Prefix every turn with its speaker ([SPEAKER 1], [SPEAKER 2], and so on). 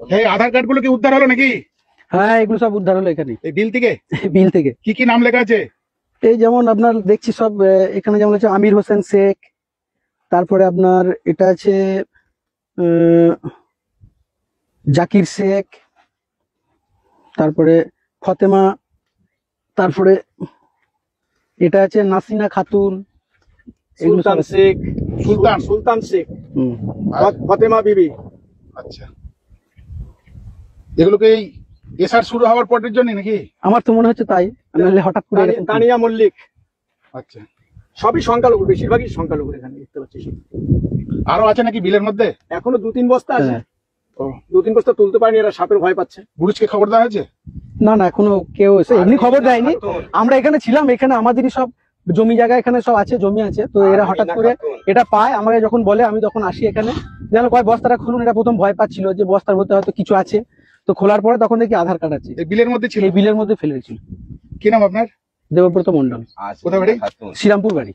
[SPEAKER 1] এই আধার কার্ড গুলো কি উদ্ধার হলো নাকি?
[SPEAKER 2] হ্যাঁ, এগুলো সব উদ্ধার হলো এখানে,
[SPEAKER 1] এই বিল থেকে?
[SPEAKER 2] বিল থেকে।
[SPEAKER 1] কি কি নাম লেখা আছে?
[SPEAKER 2] এই যেমন আপনার দেখছি সব এখানে যেমন হচ্ছে আমির হোসেন শেখ, তারপরে আপনার এটা আছে জাকির শেখ, তারপরে ফতেমা, তারপরে এটা আছে নাসিনা খাতুন, এগুলো সব
[SPEAKER 3] সুলতান
[SPEAKER 2] আছে।
[SPEAKER 3] শেখ,
[SPEAKER 1] সুলতান।
[SPEAKER 3] সুলতান শেখ,
[SPEAKER 2] হুম।
[SPEAKER 3] ফতেমা বিবি।
[SPEAKER 1] আচ্ছা, এগুলোকে এই এসআর শুরু হওয়ার পরের জন্য নাকি?
[SPEAKER 2] আমার তো মনে হচ্ছে তাই, নাহলে হঠাৎ করে এরকম
[SPEAKER 3] তানিয়া মল্লিক,
[SPEAKER 1] আচ্ছা,
[SPEAKER 3] সবই সংখ্যালঘু, বেশিরভাগই সংখ্যালঘু এখানে দেখতে পাচ্ছি।
[SPEAKER 1] আরো আছে নাকি বিলের মধ্যে?
[SPEAKER 3] এখনো 2-3 বস্তা আছে।
[SPEAKER 2] হ্যাঁ।
[SPEAKER 1] ও,
[SPEAKER 3] 2-3 বস্তা তুলতে পারেনি, এরা সাপের ভয় পাচ্ছে।
[SPEAKER 1] পুলিশকে খবর দেওয়া হয়েছে?
[SPEAKER 2] না না, এখনো কেউ এসে এমনি খবর দেয়নি। আমরা এখানে ছিলাম, এখানে আমাদেরই সব জমি জায়গা এখানে সব আছে, জমি আছে, তো এরা হঠাৎ করে এটা পায়, আমাকে যখন বলে আমি তখন আসি এখানে, যেন কয় বস্তাটা খুলুন। এটা প্রথম ভয় পাচ্ছিল যে বস্তার মধ্যে হয়তো কিছু আছে, তো খোলার পরে তখন দেখি আধার কার্ড আছে,
[SPEAKER 1] এই বিলের মধ্যে ছিল?
[SPEAKER 2] এই বিলের মধ্যে ফেলে রেখেছিল।
[SPEAKER 1] কি নাম আপনার?
[SPEAKER 2] দেবব্রত মন্ডল।
[SPEAKER 1] কোথায় বাড়ি?
[SPEAKER 2] শ্রীরামপুর বাড়ি।